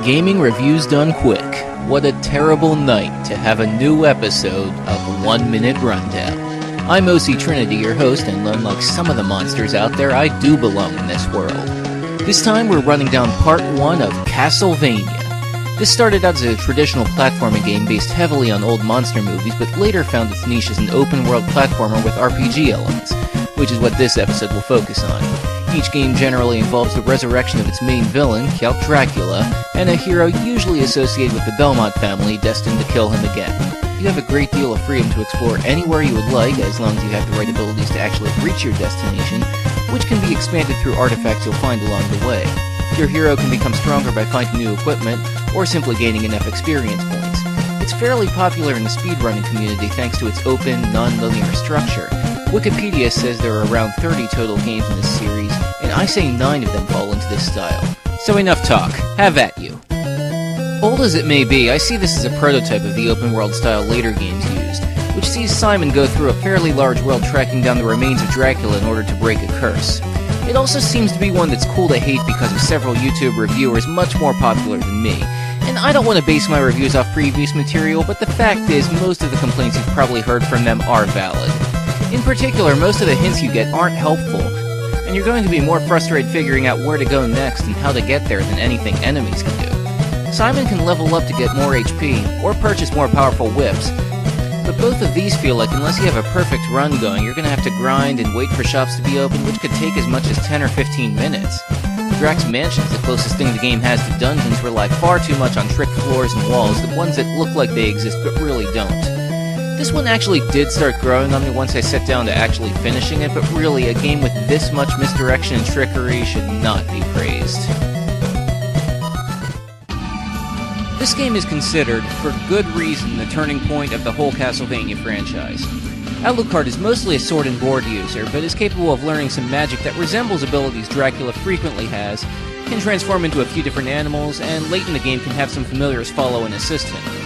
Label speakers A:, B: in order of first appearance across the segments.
A: Gaming reviews done quick. What a terrible night to have a new episode of 1 Minute Rundown. I'm Octrinity, your host, and unlike some of the monsters out there, I do belong in this world. This time we're running down part 1 of Castlevania. This started out as a traditional platforming game based heavily on old monster movies, but later found its niche as an open-world platformer with RPG elements, which is what this episode will focus on. Each game generally involves the resurrection of its main villain, Count Dracula, and a hero usually associated with the Belmont family destined to kill him again. You have a great deal of freedom to explore anywhere you would like, as long as you have the right abilities to actually reach your destination, which can be expanded through artifacts you'll find along the way. Your hero can become stronger by finding new equipment, or simply gaining enough experience points. It's fairly popular in the speedrunning community thanks to its open, non-linear structure. Wikipedia says there are around 30 total games in this series, and I say 9 of them fall into this style. So enough talk, have at you. Old as it may be, I see this as a prototype of the open-world style later games used, which sees Simon go through a fairly large world tracking down the remains of Dracula in order to break a curse. It also seems to be one that's cool to hate because of several YouTube reviewers much more popular than me. And I don't want to base my reviews off previous material, but the fact is most of the complaints you've probably heard from them are valid. In particular, most of the hints you get aren't helpful, and you're going to be more frustrated figuring out where to go next and how to get there than anything enemies can do. Simon can level up to get more HP, or purchase more powerful whips, but both of these feel like unless you have a perfect run going, you're going to have to grind and wait for shops to be open, which could take as much as 10 or 15 minutes. Drax Mansions, the closest thing the game has to dungeons, rely far too much on trick floors and walls, the ones that look like they exist but really don't. This one actually did start growing on me once I sat down to actually finishing it, but really, a game with this much misdirection and trickery should not be praised. This game is considered, for good reason, the turning point of the whole Castlevania franchise. Alucard is mostly a sword and board user, but is capable of learning some magic that resembles abilities Dracula frequently has, can transform into a few different animals, and late in the game can have some familiars follow and assist him.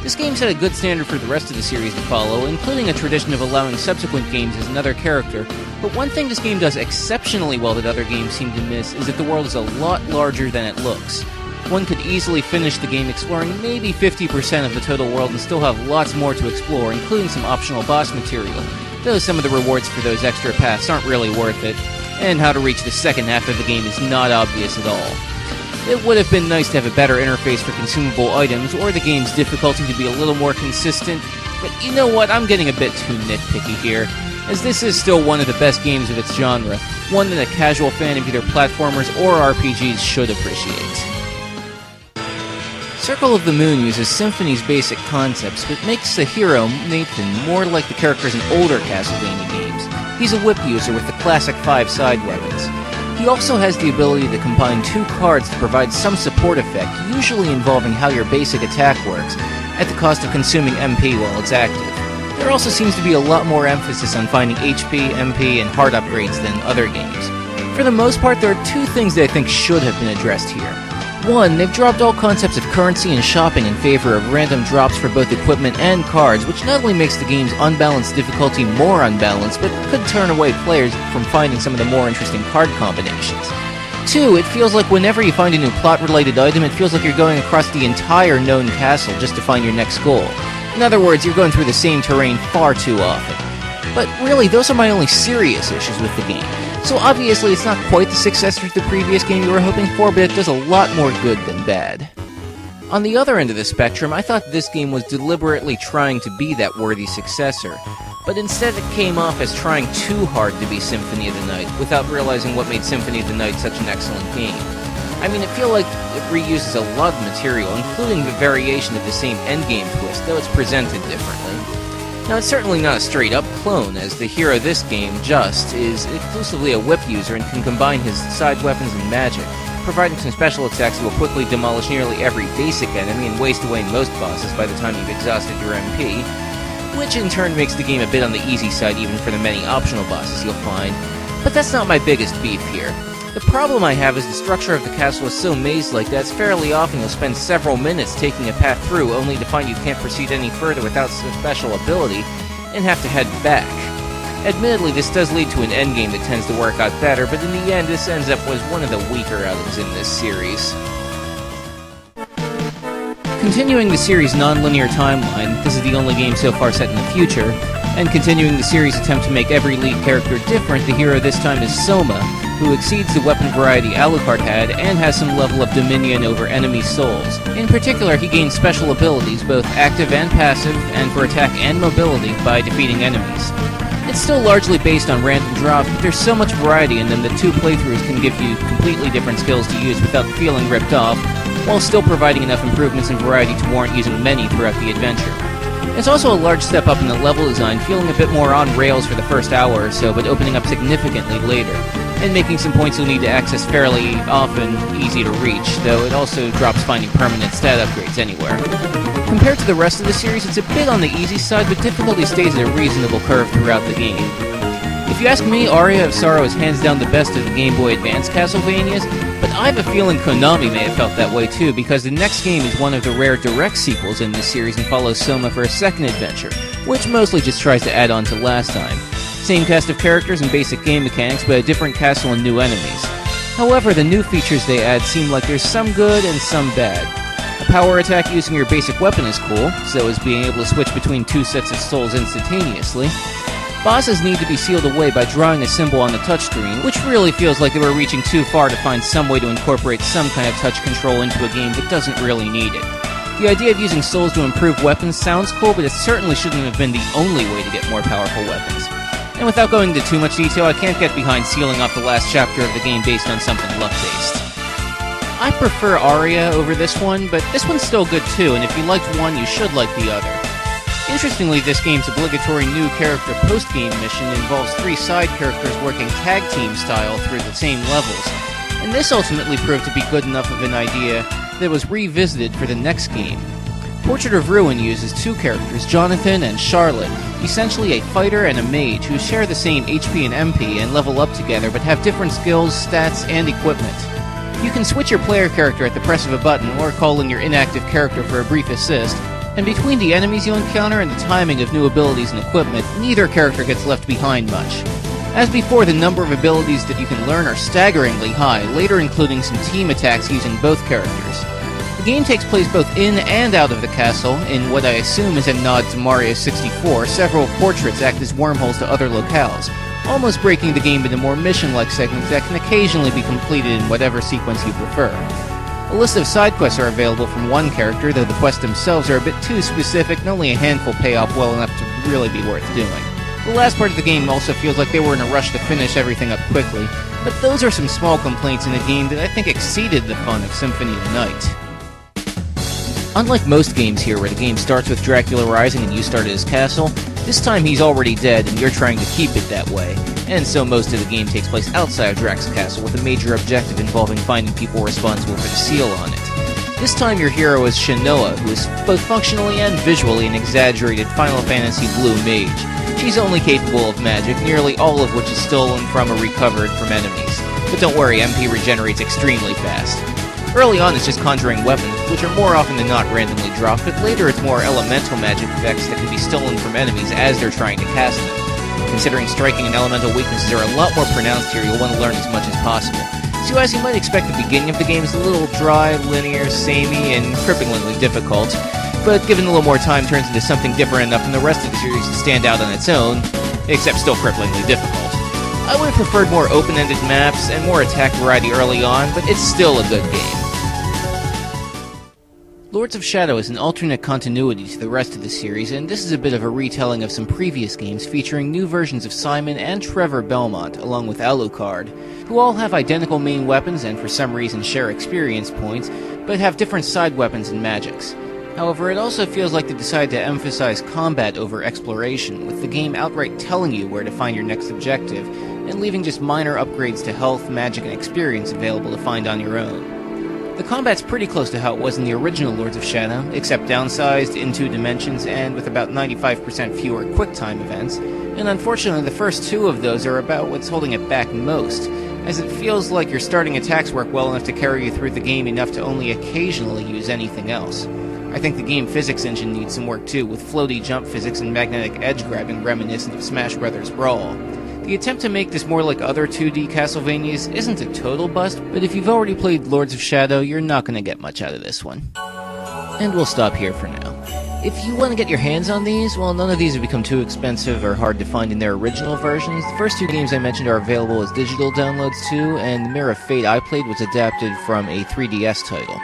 A: This game set a good standard for the rest of the series to follow, including a tradition of allowing subsequent games as another character, but one thing this game does exceptionally well that other games seem to miss is that the world is a lot larger than it looks. One could easily finish the game exploring maybe 50% of the total world and still have lots more to explore, including some optional boss material, though some of the rewards for those extra paths aren't really worth it, and how to reach the second half of the game is not obvious at all. It would have been nice to have a better interface for consumable items, or the game's difficulty to be a little more consistent, but you know what, I'm getting a bit too nitpicky here, as this is still one of the best games of its genre, one that a casual fan of either platformers or RPGs should appreciate. Circle of the Moon uses Symphony's basic concepts, but makes the hero, Nathan, more like the characters in older Castlevania games. He's a whip user with the classic 5 side weapons. He also has the ability to combine 2 cards to provide some support effect, usually involving how your basic attack works, at the cost of consuming MP while it's active. There also seems to be a lot more emphasis on finding HP, MP, and heart upgrades than other games. For the most part, there are 2 things that I think should have been addressed here. 1, they've dropped all concepts of currency and shopping in favor of random drops for both equipment and cards, which not only makes the game's unbalanced difficulty more unbalanced, but could turn away players from finding some of the more interesting card combinations. 2, it feels like whenever you find a new plot-related item, it feels like you're going across the entire known castle just to find your next goal. In other words, you're going through the same terrain far too often. But really, those are my only serious issues with the game. So obviously it's not quite the successor to the previous game you were hoping for, but it does a lot more good than bad. On the other end of the spectrum, I thought this game was deliberately trying to be that worthy successor, but instead it came off as trying too hard to be Symphony of the Night, without realizing what made Symphony of the Night such an excellent game. I mean, it feels like it reuses a lot of material, including the variation of the same endgame twist, though it's presented differently. Now, it's certainly not a straight-up clone, as the hero of this game, Just, is exclusively a whip user and can combine his side weapons and magic, providing some special attacks that will quickly demolish nearly every basic enemy and waste away most bosses by the time you've exhausted your MP, which in turn makes the game a bit on the easy side even for the many optional bosses you'll find. But that's not my biggest beef here. The problem I have is the structure of the castle is so maze-like that it's fairly often you'll spend several minutes taking a path through only to find you can't proceed any further without some special ability, and have to head back. Admittedly, this does lead to an endgame that tends to work out better, but in the end, this ends up as one of the weaker outings in this series. Continuing the series' non-linear timeline, this is the only game so far set in the future, and continuing the series' attempt to make every lead character different, the hero this time is Soma, who exceeds the weapon variety Alucard had and has some level of dominion over enemy souls. In particular, he gains special abilities, both active and passive, and for attack and mobility, by defeating enemies. It's still largely based on random drops, but there's so much variety in them that 2 playthroughs can give you completely different skills to use without feeling ripped off, while still providing enough improvements and variety to warrant using many throughout the adventure. It's also a large step up in the level design, feeling a bit more on rails for the first hour or so, but opening up significantly later, and making some points you'll need to access fairly often easy to reach, though it also drops finding permanent stat upgrades anywhere. Compared to the rest of the series, it's a bit on the easy side, but difficulty stays at a reasonable curve throughout the game. If you ask me, Aria of Sorrow is hands down the best of the Game Boy Advance Castlevanias, but I have a feeling Konami may have felt that way too, because the next game is one of the rare direct sequels in this series and follows Soma for a second adventure, which mostly just tries to add on to last time. Same cast of characters and basic game mechanics, but a different castle and new enemies. However, the new features they add seem like there's some good and some bad. A power attack using your basic weapon is cool, so is being able to switch between 2 sets of souls instantaneously. Bosses need to be sealed away by drawing a symbol on the touchscreen, which really feels like they were reaching too far to find some way to incorporate some kind of touch control into a game that doesn't really need it. The idea of using souls to improve weapons sounds cool, but it certainly shouldn't have been the only way to get more powerful weapons. And without going into too much detail, I can't get behind sealing off the last chapter of the game based on something luck-based. I prefer Aria over this one, but this one's still good too, and if you liked one, you should like the other. Interestingly, this game's obligatory new character post-game mission involves 3 side characters working tag team style through the same levels, and this ultimately proved to be good enough of an idea that was revisited for the next game. Portrait of Ruin uses 2 characters, Jonathan and Charlotte, essentially a fighter and a mage who share the same HP and MP and level up together but have different skills, stats, and equipment. You can switch your player character at the press of a button or call in your inactive character for a brief assist, and between the enemies you encounter and the timing of new abilities and equipment, neither character gets left behind much. As before, the number of abilities that you can learn are staggeringly high, later including some team attacks using both characters. The game takes place both in and out of the castle. In what I assume is a nod to Mario 64, several portraits act as wormholes to other locales, almost breaking the game into more mission-like segments that can occasionally be completed in whatever sequence you prefer. A list of side quests are available from one character, though the quests themselves are a bit too specific and only a handful pay off well enough to really be worth doing. The last part of the game also feels like they were in a rush to finish everything up quickly, but those are some small complaints in a game that I think exceeded the fun of Symphony of the Night. Unlike most games here where the game starts with Dracula rising and you start at his castle, this time he's already dead and you're trying to keep it that way, and so most of the game takes place outside of Drax's castle with a major objective involving finding people responsible for the seal on it. This time your hero is Shinoa, who is both functionally and visually an exaggerated Final Fantasy blue mage. She's only capable of magic, nearly all of which is stolen from or recovered from enemies. But don't worry, MP regenerates extremely fast. Early on it's just conjuring weapons, which are more often than not randomly dropped, but later it's more elemental magic effects that can be stolen from enemies as they're trying to cast them. Considering striking and elemental weaknesses are a lot more pronounced here, you'll want to learn as much as possible. So as you might expect, the beginning of the game is a little dry, linear, samey, and cripplingly difficult, but given a little more time turns into something different enough in the rest of the series to stand out on its own, except still cripplingly difficult. I would have preferred more open-ended maps and more attack variety early on, but it's still a good game. Lords of Shadow is an alternate continuity to the rest of the series, and this is a bit of a retelling of some previous games featuring new versions of Simon and Trevor Belmont, along with Alucard, who all have identical main weapons and for some reason share experience points, but have different side weapons and magics. However, it also feels like they decided to emphasize combat over exploration, with the game outright telling you where to find your next objective, and leaving just minor upgrades to health, magic, and experience available to find on your own. The combat's pretty close to how it was in the original Lords of Shadow, except downsized in 2 dimensions and with about 95% fewer quick-time events, and unfortunately the first 2 of those are about what's holding it back most, as it feels like your starting attacks work well enough to carry you through the game enough to only occasionally use anything else. I think the game physics engine needs some work too, with floaty jump physics and magnetic edge grabbing reminiscent of Smash Bros. Brawl. The attempt to make this more like other 2D Castlevanias isn't a total bust, but if you've already played Lords of Shadow, you're not going to get much out of this one. And we'll stop here for now. If you want to get your hands on these, well, none of these have become too expensive or hard to find in their original versions. The first two games I mentioned are available as digital downloads too, and the Mirror of Fate I played was adapted from a 3DS title.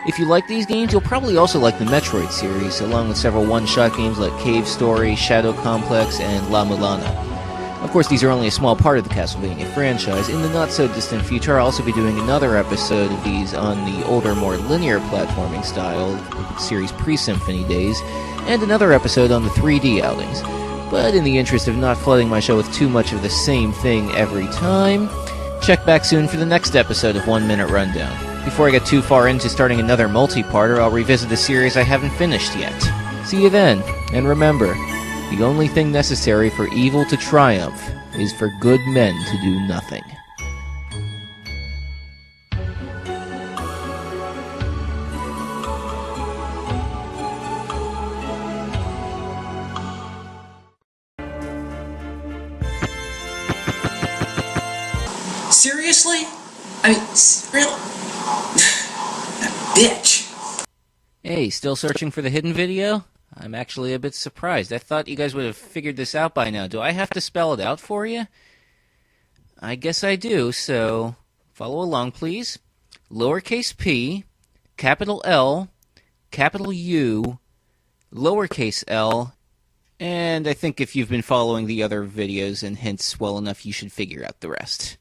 A: If you like these games, you'll probably also like the Metroid series, along with several one-shot games like Cave Story, Shadow Complex, and La Mulana. Of course, these are only a small part of the Castlevania franchise. In the not-so-distant future, I'll also be doing another episode of these on the older, more linear platforming style series pre-Symphony days, and another episode on the 3D outings. But in the interest of not flooding my show with too much of the same thing every time, check back soon for the next episode of 1 Minute Rundown. Before I get too far into starting another multi-parter, I'll revisit the series I haven't finished yet. See you then, and remember, the only thing necessary for evil to triumph is for good men to do nothing.
B: Seriously? I mean, real? That bitch.
A: Hey, still searching for the hidden video? I'm actually a bit surprised. I thought you guys would have figured this out by now. Do I have to spell it out for you? I guess I do, so follow along, please. Lowercase p, capital L, capital U, lowercase l, and I think if you've been following the other videos and hints well enough, you should figure out the rest.